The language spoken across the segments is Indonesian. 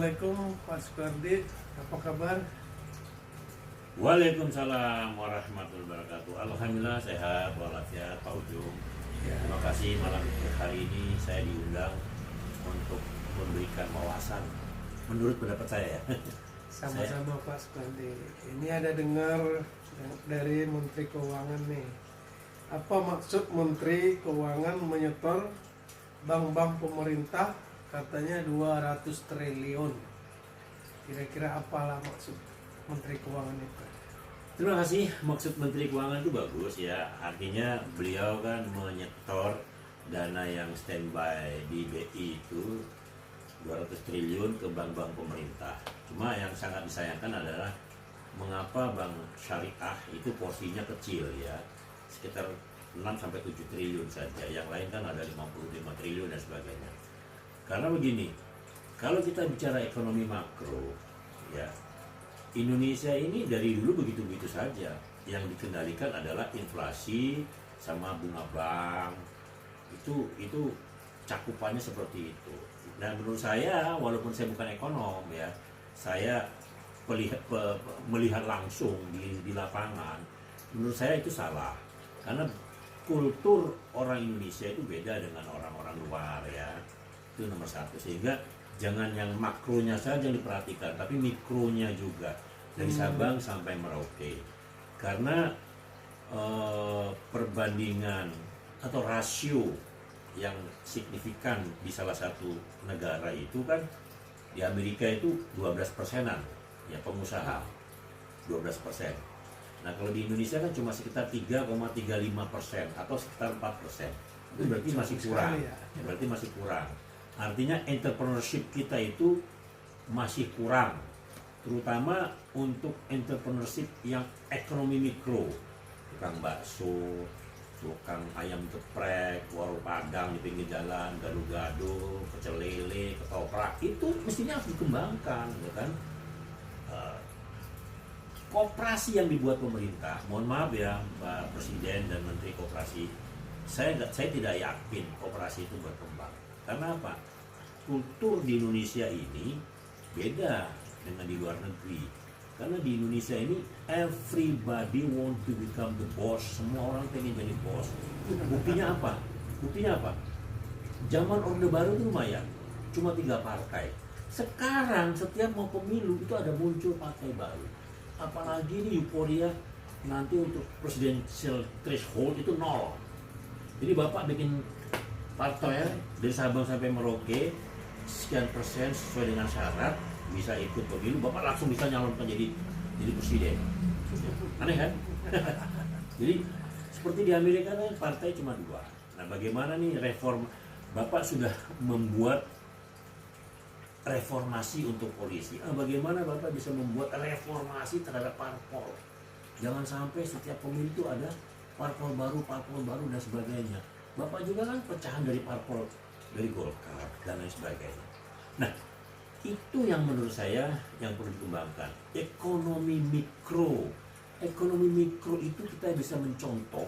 Assalamualaikum Pak Sukardi, apa kabar? Waalaikumsalam warahmatullahi wabarakatuh. Alhamdulillah sehat walafiat Pak Ujung. Terima kasih malam hari ini saya diundang untuk memberikan wawasan menurut pendapat saya ya. Sama-sama Pak Sukardi. Ini ada dengar dari Menteri Keuangan nih. Apa maksud Menteri Keuangan menyetor bank-bank pemerintah katanya 200 triliun. Kira-kira apalah maksud Menteri Keuangan itu? Terima kasih. Maksud Menteri Keuangan itu bagus ya. Artinya beliau kan menyetor dana yang standby di BI itu 200 triliun ke bank-bank pemerintah. Cuma yang sangat disayangkan adalah mengapa bank syariah itu porsinya kecil ya. Sekitar 6-7 triliun saja. Yang lain kan ada 55 triliun dan sebagainya. Karena begini, kalau kita bicara ekonomi makro ya, Indonesia ini dari dulu begitu-begitu saja. Yang dikendalikan adalah inflasi sama bunga bank. Itu cakupannya seperti itu. Nah, menurut saya, walaupun saya bukan ekonom ya, saya melihat langsung di lapangan. Menurut saya itu salah. Karena kultur orang Indonesia itu beda dengan orang-orang luar ya. Itu nomor satu. Sehingga jangan yang makronya saja yang diperhatikan, tapi mikronya juga dari Sabang sampai Merauke. Karena perbandingan atau rasio yang signifikan di salah satu negara itu kan di Amerika itu 12%-an ya pengusaha 12%. Nah kalau di Indonesia kan cuma sekitar 3,35% atau sekitar 4%. Itu berarti masih kurang. Berarti masih kurang. Artinya entrepreneurship kita itu masih kurang, terutama untuk entrepreneurship yang ekonomi mikro, tukang bakso, tukang ayam geprek, warung padang di pinggir jalan, gado-gado, pecel lele, ketoprak, itu mestinya harus dikembangkan, ya kan? Koperasi yang dibuat pemerintah, mohon maaf ya Pak Presiden dan Menteri Koperasi, saya tidak yakin koperasi itu berkembang. Karena apa? Kultur di Indonesia ini beda dengan di luar negeri. Karena di Indonesia ini everybody want to become the boss. Semua orang pengen jadi bos. Buktinya apa? Zaman Orde Baru itu lumayan, cuma 3 partai. Sekarang setiap mau pemilu itu ada muncul partai baru. Apalagi ini euforia nanti untuk presidential threshold itu 0. Jadi Bapak bikin partai dari Sabang sampai Merauke sekian persen sesuai dengan syarat bisa ikut pemilu, Bapak langsung bisa nyalonkan jadi presiden. Aneh kan? Jadi seperti di Amerika kan partai cuma 2. Nah bagaimana nih reform? Bapak sudah membuat reformasi untuk polisi. Bagaimana Bapak bisa membuat reformasi terhadap parpol? Jangan sampai setiap pemilu itu ada parpol baru dan sebagainya. Bapak juga kan pecahan dari parpol, dari Golkar dan lain sebagainya. Nah, itu yang menurut saya yang perlu dikembangkan. Ekonomi mikro itu kita bisa mencontoh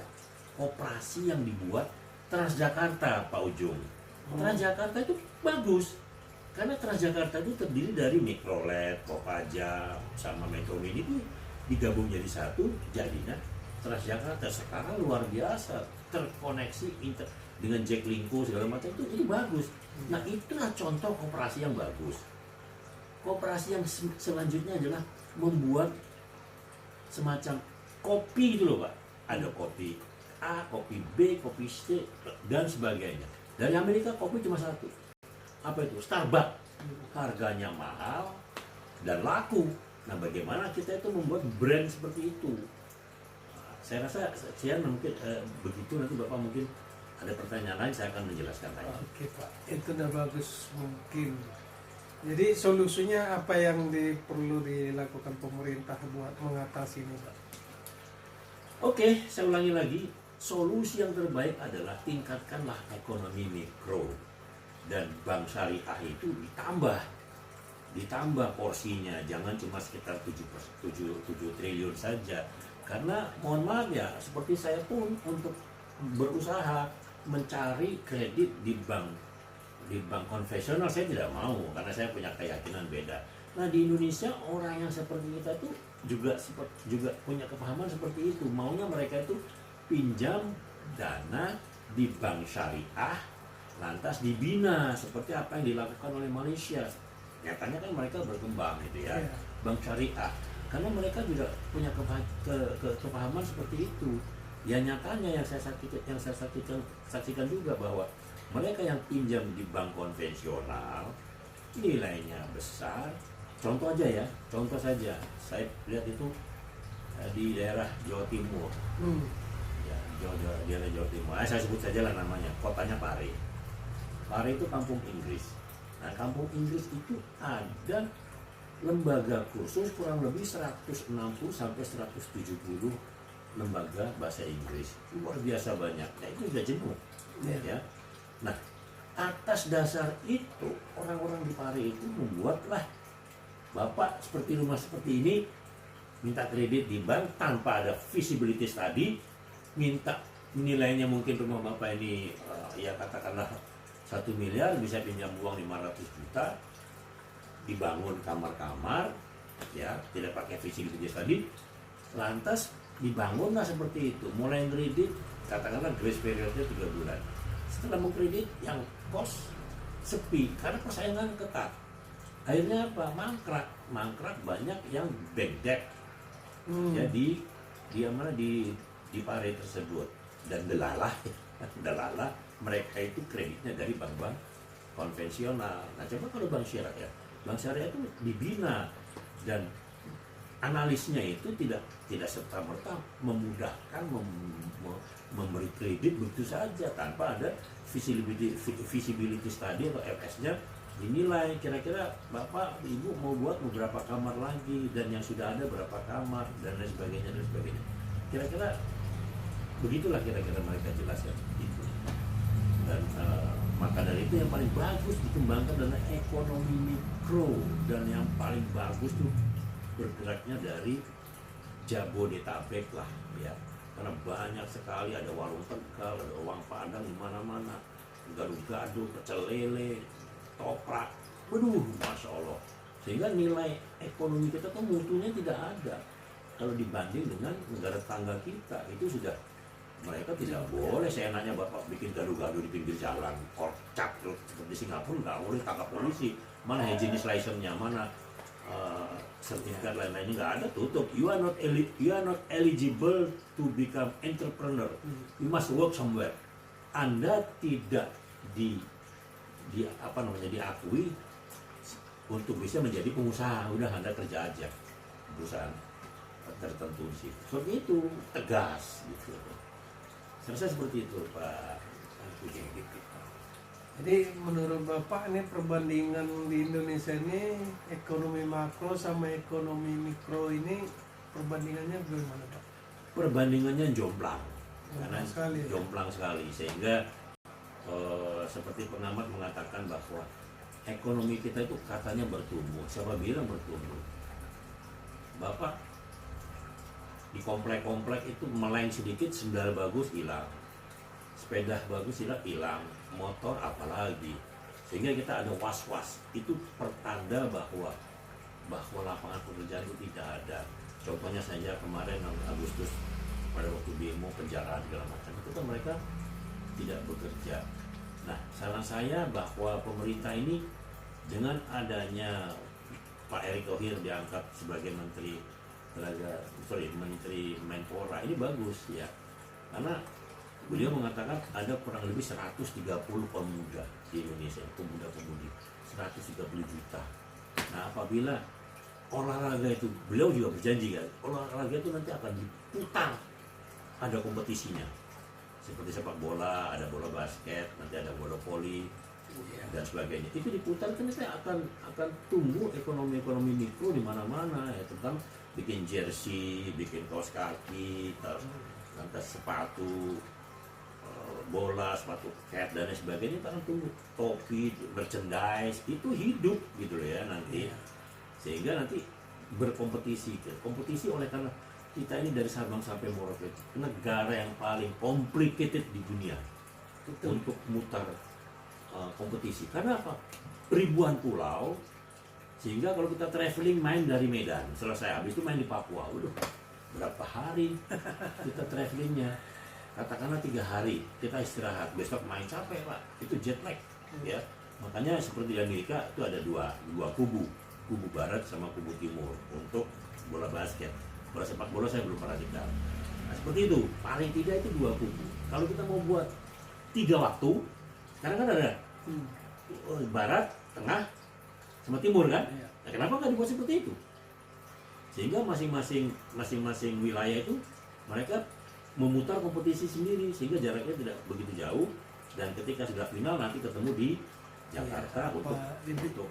koperasi yang dibuat Transjakarta, Pak Ujung. Transjakarta itu bagus, karena Transjakarta itu terdiri dari Mikrolet, Kopaja, sama Metro Mini itu digabung jadi satu, jadinya Transjakarta. Sekarang luar biasa, terkoneksi dengan Jaklingko segala macam itu bagus. Nah itulah contoh koperasi yang bagus. Koperasi yang selanjutnya adalah membuat semacam kopi gitu loh Pak. Ada kopi A, kopi B, kopi C dan sebagainya. Dari Amerika kopi cuma satu. Apa itu? Starbucks. Harganya mahal dan laku. Nah bagaimana kita itu membuat brand seperti itu? Saya rasa saya mungkin begitu, nanti Bapak mungkin ada pertanyaan lain, saya akan menjelaskan lagi. Oke Pak, itu udah bagus mungkin. Jadi solusinya apa yang perlu dilakukan pemerintah buat mengatasi ini Pak? Oke, saya ulangi lagi. Solusi yang terbaik adalah tingkatkanlah ekonomi mikro. Dan bank syariah itu ditambah porsinya, jangan cuma sekitar 7 triliun saja. Karena mohon maaf ya, seperti saya pun untuk berusaha mencari kredit di bank konvensional saya tidak mau, karena saya punya keyakinan beda Nah di Indonesia orang yang seperti kita tuh juga punya kepahaman seperti itu. Maunya mereka itu pinjam dana di bank syariah, lantas dibina seperti apa yang dilakukan oleh Malaysia. Nyatanya kan mereka berkembang gitu ya, Iya. bank syariah. Karena mereka juga punya kepahaman seperti itu. Ya nyatanya yang saya saksikan juga bahwa mereka yang pinjam di bank konvensional nilainya besar. Contoh aja ya, contoh saja. Saya lihat itu di daerah Jawa Timur. Ya, daerah Jawa Timur. Saya sebut saja lah namanya, kotanya Pare. Pare itu kampung Inggris. Nah, kampung Inggris itu ada lembaga kursus kurang lebih 160 sampai 170 lembaga bahasa Inggris. Luar biasa banyaknya. Itu sudah jenuh. Ya. Nah, atas dasar itu orang-orang di Pare itu membuatlah Bapak seperti rumah seperti ini minta kredit di bank tanpa ada visibility study, minta nilainya mungkin rumah Bapak ini ya katakanlah 1 miliar, bisa pinjam uang 500 juta, dibangun kamar-kamar, ya tidak pakai visibility study, lantas dibangunlah seperti itu, mulai kredit katakanlah grace periodnya 3 bulan. Setelah mengkredit yang kos sepi karena persaingan ketat. Akhirnya apa? Mangkrak banyak yang bank debt. Jadi dia mana di Pare tersebut dan delalah mereka itu kreditnya dari bank-bank konvensional. Nah coba kalau bank syariah, bank syariah itu dibina dan analisnya itu tidak serta merta memudahkan memberi kredit begitu saja tanpa ada visibility study atau FS-nya dinilai kira-kira Bapak Ibu mau buat beberapa kamar lagi dan yang sudah ada berapa kamar dan lain sebagainya. Kira-kira begitulah kira-kira mereka jelaskan itu. Dan maka dari itu yang paling bagus dikembangkan adalah ekonomi mikro, dan yang paling bagus tuh bergeraknya dari Jabodetabek lah ya, karena banyak sekali ada warung Tegal, ada warung Padang di mana-mana, gado-gado, pecel lele, toprak, waduh, masya Allah. Sehingga nilai ekonomi kita tuh mutunya tidak ada. Kalau dibanding dengan negara tetangga kita, itu sudah mereka tidak boleh seenaknya Bapak bikin gado-gado di pinggir jalan, korcap seperti Singapura nggak boleh tangkap polisi. Mana jenis license-nya, mana sertifikat lain-lainnya nggak ada, tutup. You are not eligible to become entrepreneur. You must work somewhere. Anda tidak diakui untuk bisa menjadi pengusaha. Udah Anda kerja aja perusahaan tertentu di situ. Seperti itu, tegas gitu. Saya rasa seperti itu Pak. Jadi menurut Bapak ini perbandingan di Indonesia ini ekonomi makro sama ekonomi mikro ini perbandingannya bagaimana Pak? Perbandingannya jomplang. Karena Sekali, ya? jomplang sekali, sehingga seperti pengamat mengatakan bahwa ekonomi kita itu katanya bertumbuh. Siapa bilang bertumbuh? Bapak di komplek-komplek itu melain sedikit, sendal bagus hilang, sepeda bagus hilang, motor apalagi, sehingga kita ada was-was. Itu pertanda bahwa lapangan pekerjaan itu tidak ada. Contohnya saja kemarin Agustus pada waktu demo penjarahan segala macam, itu kan mereka tidak bekerja. Nah, saran saya bahwa pemerintah ini dengan adanya Pak Erick Thohir diangkat sebagai Menteri Menpora, ini bagus ya, karena beliau mengatakan ada kurang lebih 130 pemuda di Indonesia, pemuda-pemudi 130 juta. Nah, apabila olahraga itu, beliau juga berjanji kan, olahraga itu nanti akan diputar, ada kompetisinya, seperti sepak bola, ada bola basket, nanti ada bola voli dan sebagainya. Itu diputar kan akan tumbuh ekonomi mikro di mana-mana ya, tentang bikin jersey, bikin kaos kaki, lantas sepatu bola, sepatu cat dan lain sebagainya, itu akan tumbuh. Topi, merchandise itu hidup gitu loh ya nanti. Sehingga nanti berkompetisi oleh karena kita ini dari Sabang sampai Merauke negara yang paling complicated di dunia. Betul. Untuk mutar kompetisi. Karena apa? Ribuan pulau, Sehingga kalau kita traveling main dari Medan, selesai habis itu main di Papua, udah berapa hari kita travelingnya? Katakanlah 3 hari kita istirahat, besok main capek Pak, itu jet lag ya. Makanya seperti di Amerika itu ada dua kubu barat sama kubu timur untuk bola basket. Bola sepak bola saya belum pernah dengar. Nah, seperti itu, paling tidak itu 2 kubu. Kalau kita mau buat 3 waktu, sekarang kan ada barat, tengah, sama timur kan? Iya. Nah, kenapa nggak dibuat seperti itu? Sehingga masing-masing wilayah itu mereka memutar kompetisi sendiri sehingga jaraknya tidak begitu jauh, dan ketika sudah final nanti ketemu di Jakarta untuk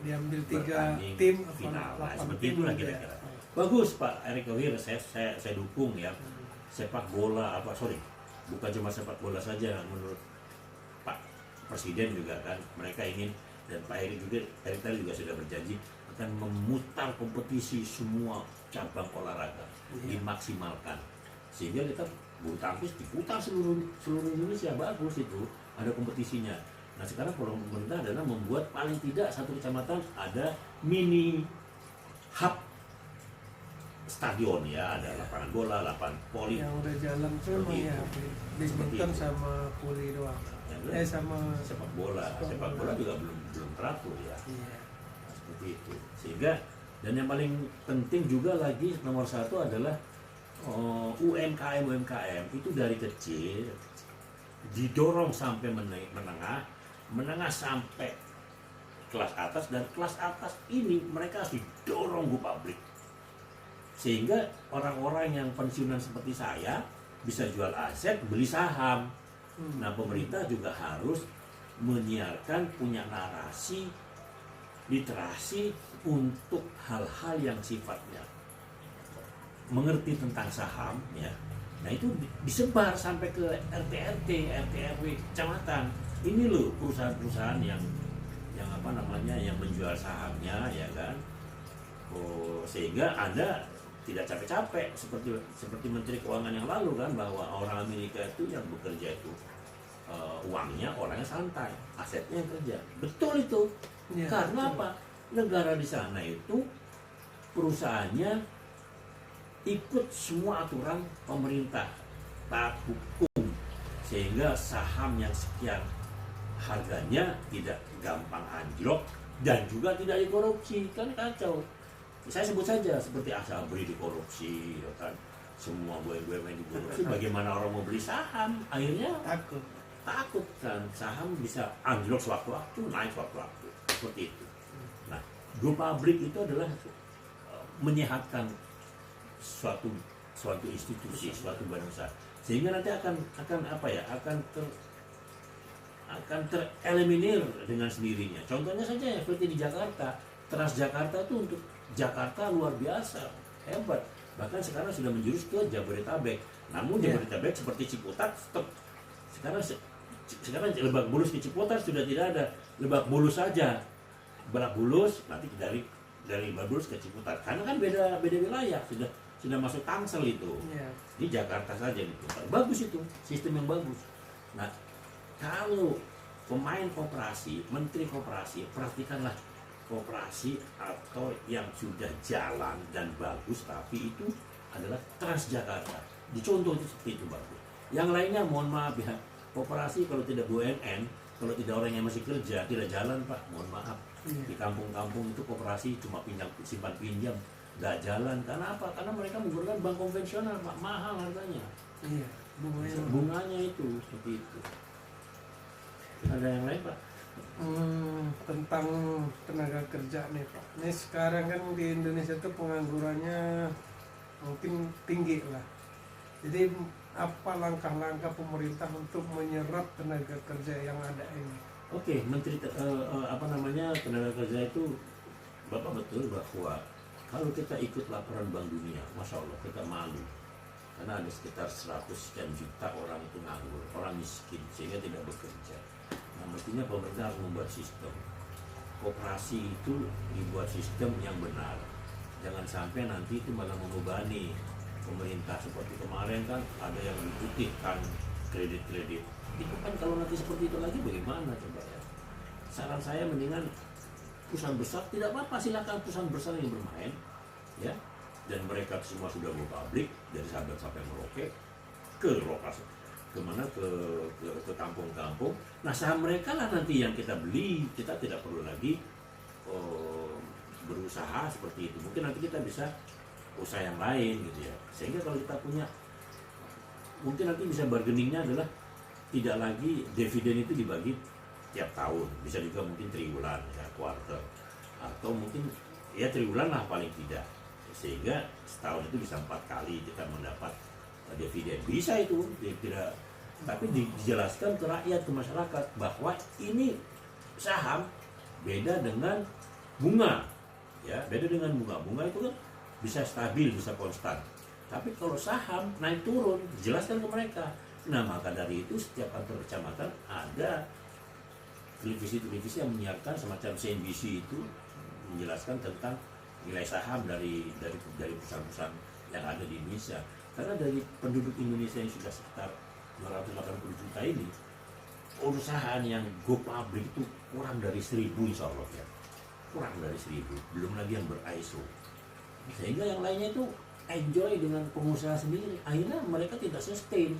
diambil 3 bertanding tim final. Nah, 8 seperti tim itulah gitu ya. kira-kira. Bagus Pak Erick Thohir, saya dukung ya. Sepak bola bukan cuma sepak bola saja, menurut Pak Presiden juga kan mereka ingin, dan Pak Erick tadi juga sudah berjanji akan memutar kompetisi semua cabang olahraga, dimaksimalkan sehingga kita bulu tangkis diputar seluruh Indonesia, bagus itu ada kompetisinya. Nah sekarang program pemerintah adalah membuat paling tidak satu kecamatan ada mini hub stadion ya, ada lapangan bola, lapangan voli. Yang udah jalan tuh emang ya badminton sama voli doang. Sama sepak bola juga belum teratur ya. Iya. Nah, seperti itu. Sehingga dan yang paling penting juga lagi nomor 1 adalah UMKM itu dari kecil didorong sampai menengah sampai kelas atas, dan kelas atas ini mereka harus didorong go publik sehingga orang-orang yang pensiunan seperti saya bisa jual aset, beli saham. Nah pemerintah juga harus menyiarkan, punya narasi, literasi untuk hal-hal yang sifatnya mengerti tentang saham ya. Nah itu disebar sampai ke RT RW kecamatan. Ini loh perusahaan-perusahaan yang menjual sahamnya ya kan. Sehingga Anda tidak capek-capek seperti Menteri Keuangan yang lalu kan, bahwa orang Amerika itu yang bekerja itu uangnya orangnya santai, asetnya yang kerja. Betul itu. Ya, karena betul. Apa? Negara di sana itu perusahaannya ikut semua aturan pemerintah, taat hukum, sehingga saham yang sekian harganya tidak gampang anjlok dan juga tidak dikorupsi. Kan kacau. Saya sebut saja seperti Asabri dikorupsi, ya kan? Semua BUMN dikorupsi. Bagaimana orang mau beli saham? Akhirnya takut kan, saham bisa anjlok sewaktu-waktu, naik sewaktu-waktu, seperti itu. Nah, go public itu adalah menyehatkan suatu institusi, suatu bangsa, sehingga nanti akan tereliminir dengan sendirinya. Contohnya saja seperti di Jakarta, Transjakarta itu untuk Jakarta luar biasa hebat, bahkan sekarang sudah menjurus ke Jabodetabek. Namun Jabodetabek seperti Ciputat, sekarang Lebak Bulus ke Ciputat sudah tidak ada, Lebak Bulus saja, Lebak Bulus nanti dari Lebak Bulus ke Ciputat, karena kan beda wilayah, sudah masuk Tangsel itu. Di Jakarta saja gitu. Bagus itu, sistem yang bagus. Nah, kalau pemain koperasi, menteri koperasi, perhatikanlah koperasi atau yang sudah jalan dan bagus, tapi itu adalah Transjakarta. Dicontoh itu seperti itu bagus. Yang lainnya mohon maaf ya, koperasi kalau tidak BUMN, kalau tidak orang yang masih kerja, tidak jalan Pak, mohon maaf. Di kampung-kampung itu koperasi cuma simpan pinjam, nggak jalan. Karena apa? Karena mereka menggunakan bank konvensional Pak, mahal harganya. Iya, bunganya itu seperti itu. Ada yang lain Pak? Tentang tenaga kerja nih Pak. Ini sekarang kan di Indonesia tuh penganggurannya mungkin tinggi lah. Jadi apa langkah-langkah pemerintah untuk menyerap tenaga kerja yang ada ini? Oke, Menteri tenaga kerja itu Bapak betul bahwa kalau kita ikut laporan Bank Dunia, Masya Allah kita malu. Karena ada sekitar 100 sekian juta orang itu nganggur, orang miskin, sehingga tidak bekerja. Nah, mestinya pemerintah harus membuat sistem. Koperasi itu dibuat sistem yang benar. Jangan sampai nanti itu malah membebani pemerintah. Seperti kemarin kan ada yang diputihkan perusahaan besar tidak apa-apa, silakan perusahaan besar yang bermain, ya. Dan mereka semua sudah go public dari Sabang sampai Merauke ke lokasi kemana ke kampung-kampung. Nah saham mereka lah nanti yang kita beli, kita tidak perlu lagi berusaha seperti itu. Mungkin nanti kita bisa usaha yang lain gitu ya. Sehingga kalau kita punya, mungkin nanti bisa bargainingnya adalah tidak lagi dividen itu dibagi tiap tahun, bisa juga mungkin triwulan ya, quarter, atau mungkin ya triwulan lah paling tidak, sehingga setahun itu bisa 4 kali kita mendapat dividen, bisa itu tidak, tapi dijelaskan ke rakyat, ke masyarakat bahwa ini saham beda dengan bunga, ya beda dengan bunga itu kan bisa stabil, bisa konstan, tapi kalau saham naik turun, dijelaskan ke mereka. Nah maka dari itu setiap kantor kecamatan ada televisi yang menyiarkan semacam CNBC itu menjelaskan tentang nilai saham dari perusahaan-perusahaan yang ada di Indonesia. Karena dari penduduk Indonesia yang sudah sekitar 280 juta ini, perusahaan yang go public itu kurang dari 1.000 insya Allah ya. Kurang dari 1.000, belum lagi yang ber-ISO. Sehingga yang lainnya itu enjoy dengan pengusaha sendiri. Akhirnya mereka tidak sustain.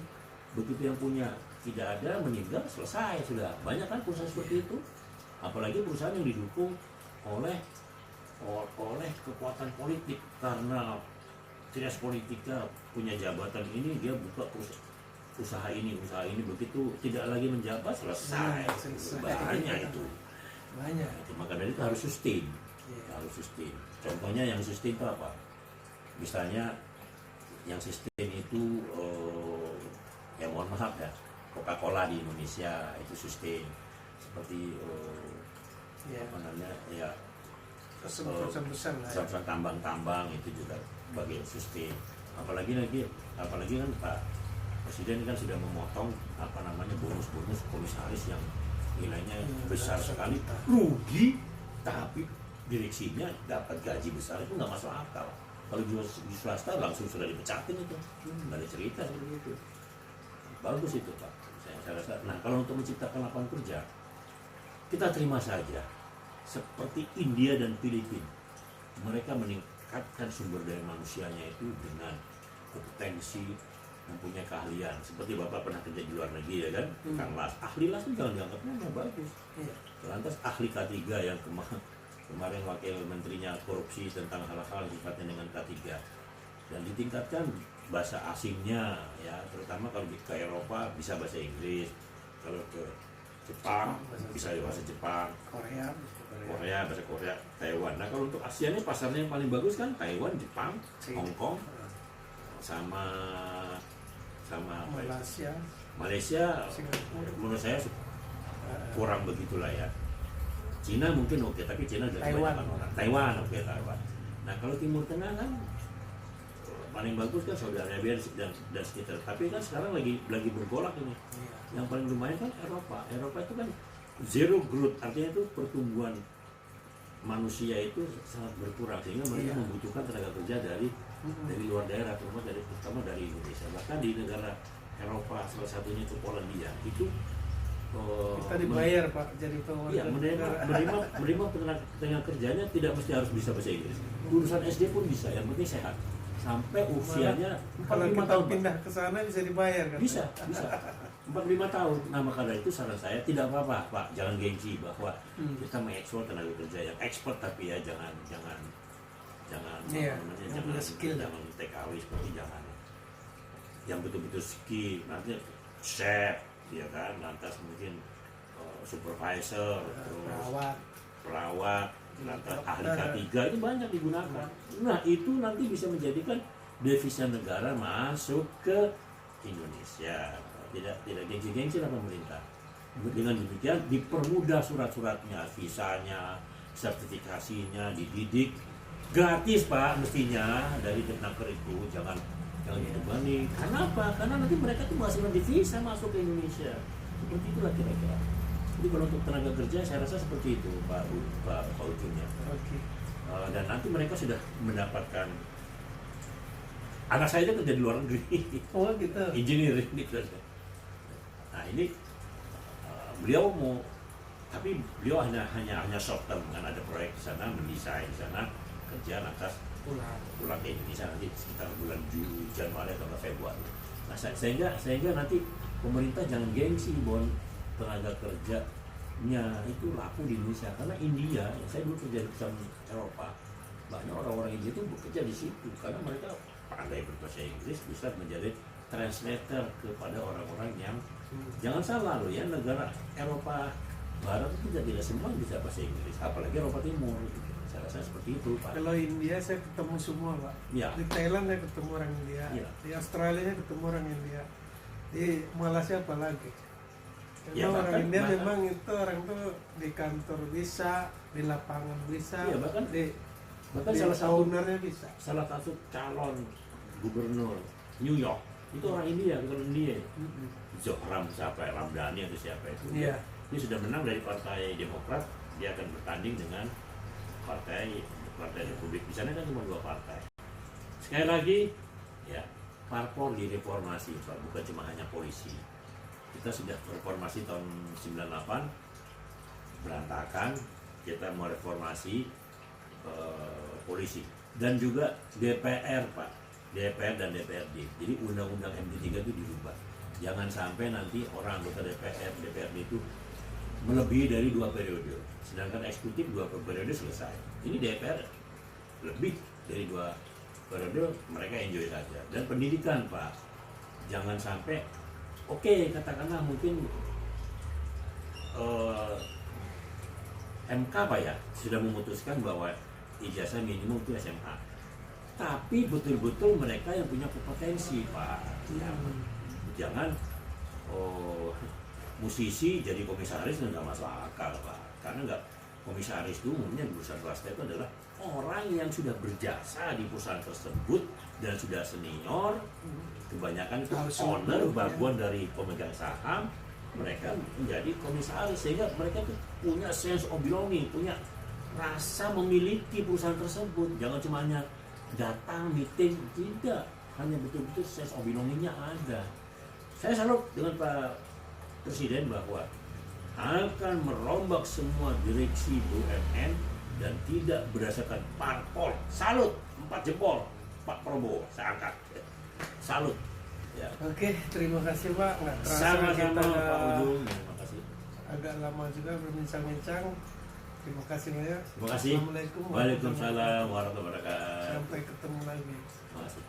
Begitu yang punya tidak ada, meninggal, selesai sudah. Banyak kan perusahaan seperti itu, apalagi perusahaan yang didukung oleh kekuatan politik, karena trias politika punya jabatan ini, dia buka usaha ini, begitu tidak lagi menjabat, selesai. Banyak itu. Maka dari itu harus sustain. Harus sustain. Contohnya yang sustain itu apa? Misalnya yang sustain itu ya mohon maaf ya, Coca-Cola di Indonesia itu sustain, seperti apa namanya ya, perusahaan tambang itu juga bagian sustain. Apalagi kan Pak Presiden kan sudah memotong apa namanya bonus komisaris yang nilainya besar sekali, rugi, tapi direksinya dapat gaji besar, itu nggak masuk akal. Kalau di swasta langsung sudah dipecatin itu, nggak ada cerita seperti itu. Bagus itu Pak, saya rasa. Nah kalau untuk menciptakan lapangan kerja, kita terima saja. Seperti India dan Filipina, mereka meningkatkan sumber daya manusianya itu dengan kompetensi, mempunyai keahlian. Seperti Bapak pernah kerja di luar negeri ya kan, Kang Las. Ahli Las itu jangan dianggapnya bagus. Lantas ahli K3 yang kemarin wakil menterinya korupsi tentang hal-hal sifatnya dengan K3, dan ditingkatkan bahasa asingnya ya, terutama kalau ke Eropa bisa bahasa Inggris, kalau ke Jepang bisa bahasa Jepang, Korea bahasa Korea, Taiwan. Nah kalau untuk Asia ini pasarnya yang paling bagus kan Taiwan, Jepang, Hong Kong, sama Malaysia menurut saya kurang begitulah ya. Cina mungkin oke, tapi Cina sudah kebanyakan orang. Taiwan. Nah kalau Timur Tengah kan paling bagus kan Saudi Arabia dan sekitar. Tapi kan sekarang lagi bergolak ini. Yang paling lumayan kan Eropa. Eropa itu kan zero growth, artinya itu pertumbuhan manusia itu sangat berkurang, sehingga mereka membutuhkan tenaga kerja dari luar daerah, terutama dari Indonesia. Bahkan di negara Eropa, salah satunya itu Polandia, itu kita dibayar Pak jadi pengeluaran. Iya, menerima tenaga kerjanya tidak mesti harus bisa bahasa Inggris. Lulusan SD pun bisa, yang penting sehat. Sampai usianya 45 tahun pindah ke sana bisa dibayar kan? Bisa 45 tahun. Nah maka dari itu saran saya tidak apa-apa Pak, jangan gengsi bahwa kita mengekspor tenaga kerja yang expert, tapi ya jangan TKW seperti jangan. Yang betul-betul skill, nanti chef ya kan, lantas mungkin supervisor, perawat, lantas ahli K3 itu banyak digunakan. Nah itu nanti bisa menjadikan devisa negara masuk ke Indonesia. Tidak gengsi-gengsi lah pemerintah. Dengan demikian dipermudah surat-suratnya, visanya, sertifikasinya, dididik gratis Pak mestinya dari Kemnaker itu, jangan dibebani. Karena apa? Karena nanti mereka tuh menghasilkan devisa masuk ke Indonesia. Seperti itulah kira-kira. Jadi kalau untuk tenaga kerja saya rasa seperti itu Pak ujungnya. Dan nanti mereka sudah mendapatkan, anak saya itu kerja di luar negeri. Oh gitu. Engineering gitu. Nah ini beliau mau Tapi beliau hanya short term, kan ada proyek di sana, mendesain di sana, kerja lantas pulang ke Indonesia nanti sekitar bulan Januari atau Februari. Nah, sehingga nanti pemerintah jangan gengsi bahwa tenaga kerjanya itu laku di Indonesia, karena India, saya dulu kerja di perusahaan Eropa, banyak orang-orang India itu bekerja di situ karena mereka pandai berbahasa Inggris, bisa menjadi translator kepada orang-orang yang jangan salah loh ya, negara Eropa Barat itu tidak semua bisa bahasa Inggris, apalagi Eropa Timur. Saya rasa seperti itu, Pak. Kalau India saya ketemu semua, Pak. Ya. Di Thailand saya ketemu orang India, Ya. di Australia saya ketemu orang India, di Malaysia apalagi. Karena Ya, orang bahkan- India bahkan- memang itu orang tuh di kantor bisa, di lapangan bisa, Iya, bahkan di salah satu ownernya bisa. calon gubernur New York itu orang India, bukan India. Mm-mm. Zohram siapa, Ramdhani atau siapa itu. Iya. Dia sudah menang dari Partai Demokrat, dia akan bertanding dengan Partai Republik. Di sana kan cuma 2 partai. Sekali lagi, ya, parpol direformasi, Pak, bukan cuma hanya polisi. Kita sudah reformasi tahun 98, berantakan, kita mau reformasi polisi. Dan juga DPR, Pak. DPR dan DPRD. Jadi Undang-Undang MD3 itu dirubah. Jangan sampai nanti orang anggota DPRD itu melebihi dari 2 periode, sedangkan eksekutif 2 periode selesai. Ini DPR lebih dari 2 periode, mereka enjoy saja. Dan pendidikan, Pak, jangan sampai katakanlah mungkin MK, Pak, ya sudah memutuskan bahwa ijazah minimum itu SMA, tapi betul-betul mereka yang punya kompetensi, Pak. Jangan musisi jadi komisaris nggak masuk akal, Pak, karena nggak, komisaris itu umumnya di perusahaan swasta itu adalah orang yang sudah berjasa di perusahaan tersebut dan sudah senior, kebanyakan itu owner, bagian dari pemegang saham, mereka menjadi komisaris, sehingga mereka tuh punya sense of belonging, punya rasa memiliki perusahaan tersebut. Jangan cuma hanya datang meeting, tidak, hanya betul-betul sense of belongingnya ada. Saya salut dengan Pak Presiden bahwa akan merombak semua direksi BUMN dan tidak berdasarkan parpol. Salut, 4 jempol Pak Prabowo, saya angkat. Salut. Ya. Oke, terima kasih, Pak. Nggak terasa Sama-sama, kita Pak Ujung. Terima kasih. agak lama juga berbincang-bincang. Terima kasih banyak. Terima kasih. Assalamualaikum. Waalaikumsalam warahmatullahi wabarakatuh. Sampai ketemu lagi. Terima kasih.